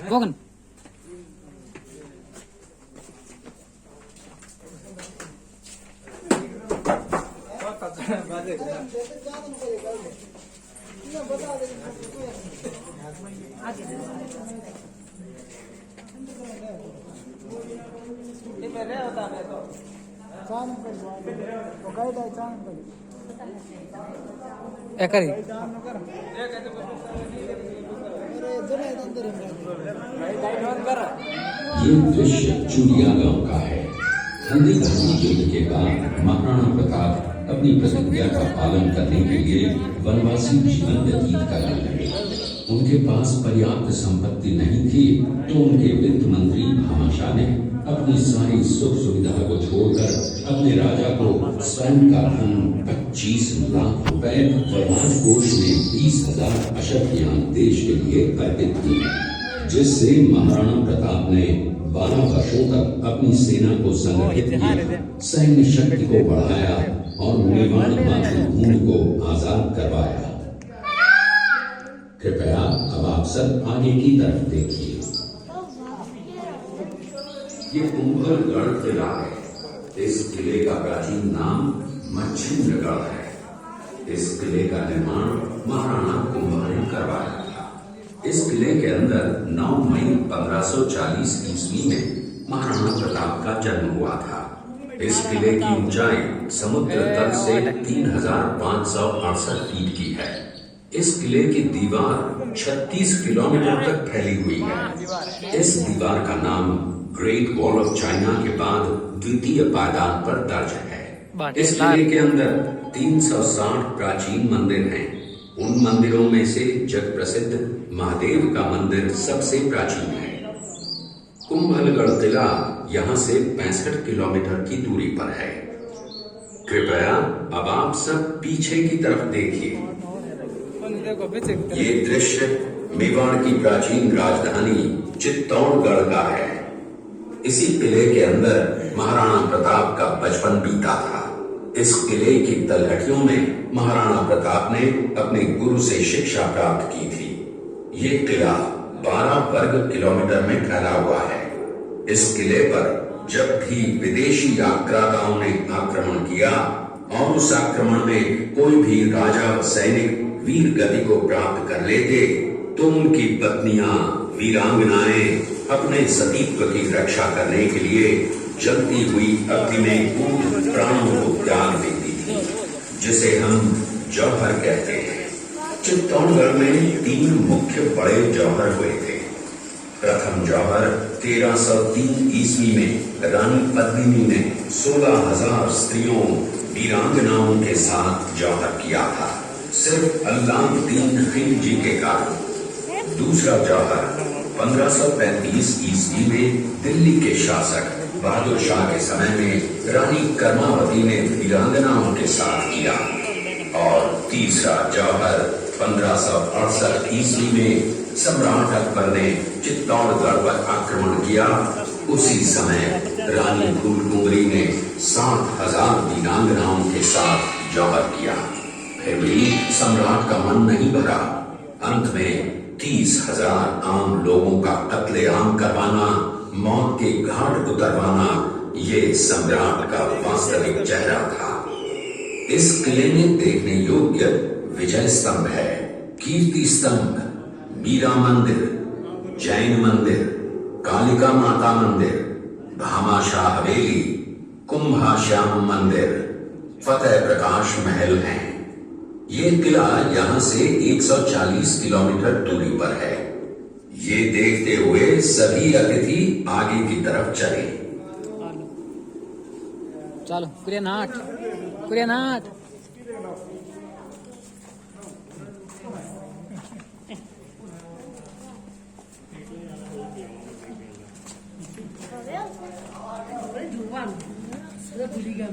Kogan. Ekari. ये दृश्य चूड़िया गांव का है। ठंडी घनी युद्ध के बाद महाराणा प्रताप अपनी प्रतिज्ञा का पालन करने के लिए वनवासी जीवन व्यतीत करने लगे। उनके पास पर्याप्त संपत्ति नहीं थी, तो उनके वित्त मंत्री भामाशाह ने अपनी सारी सुख सुविधा को छोड़कर अपने राजा को स्वयं का धन 25 लाख रुपए और राजकोष में 20,000 अशक्यान देश के लिए अर्पित किए, जिससे महाराणा प्रताप ने 12 वर्षों तक अपनी सेना को संगठित किया, सैन्य शक्ति को बढ़ाया और मेवाड़ मातृभूमि को आजाद करवाया। कृपया अब आप सब आगे की तरफ देखिए। ये कुंभलगढ़ किला है। इस किले का प्राचीन नाम मच्छिंद्रगढ़ है। इस किले का निर्माण महाराणा कुंभा ने करवाया था। इस किले के अंदर 9 मई 1540 ईस्वी में महाराणा प्रताप का जन्म हुआ था। इस किले की ऊंचाई समुद्र तल से 3568 फीट की है। इस किले की दीवार 36 किलोमीटर तक फैली हुई है। इस दीवार का नाम ग्रेट वॉल ऑफ चाइना के बाद द्वितीय पायदान पर दर्ज है। इस किले के अंदर 360 प्राचीन मंदिर हैं। उन मंदिरों में से जग प्रसिद्ध महादेव का मंदिर सबसे प्राचीन है। कुंभलगढ़ किला यहाँ से 65 किलोमीटर की दूरी पर है। कृपया अब आप सब पीछे की तरफ देखिए। ये दृश्य मेवाड़ की प्राचीन राजधानी चित्तौड़गढ़ का है। इसी किले के अंदर महाराणा प्रताप का बचपन बीता था। इस किले की तलहटियों में महाराणा प्रताप ने अपने गुरु से शिक्षा प्राप्त की थी। ये किला 12 वर्ग किलोमीटर में फैला हुआ है। इस किले पर जब भी विदेशी आक्रांताओं ने आक्रमण किया और उस आक्रमण में कोई भी राजा व सैनिक वीर गति को प्राप्त कर लेते, तो उनकी पत्नियां वीरांगनाएं अपने सतीत्व की रक्षा करने के लिए जलती हुई अग्नि में कूद प्राणों को त्याग देती थी, जिसे हम जौहर कहते हैं। चित्तौड़गढ़ में 3 मुख्य बड़े जौहर हुए थे। प्रथम जौहर 1303 ईस्वी में रानी पद्मिनी ने 16,000 स्त्रियों वीरांगनाओं के साथ जौहर किया था, सिर्फ अल्लाउद्दीन खिलजी के कारण। दूसरा जौहर 1535 ईस्वी में दिल्ली के शासक बहादुर शाह के समय में रानी कर्मावती ने वीरांगनाओं के साथ किया। और तीसरा जौहर 1568 ईस्वी में सम्राट अकबर ने चित्तौड़गढ़ पर आक्रमण किया। उसी समय रानी फूलकुंवरी ने 60,000 वीरांगनाओं के साथ जौहर किया। फिर भी सम्राट का मन नहीं भरा। अंत में 30,000 आम लोगों का कत्लेआम करवाना, मौत के घाट उतरवाना, ये सम्राट का वास्तविक चेहरा था। इस किले में देखने योग्य विजय स्तंभ है, कीर्ति स्तंभ, मीरा मंदिर, जैन मंदिर, कालिका माता मंदिर, भामाशाह हवेली, कुंभाश्याम मंदिर, फतेह प्रकाश महल हैं। ये किला यहाँ से 140 किलोमीटर दूरी पर है। ये देखते हुए सभी अतिथि आगे की तरफ चले। चलो कुरियनाथ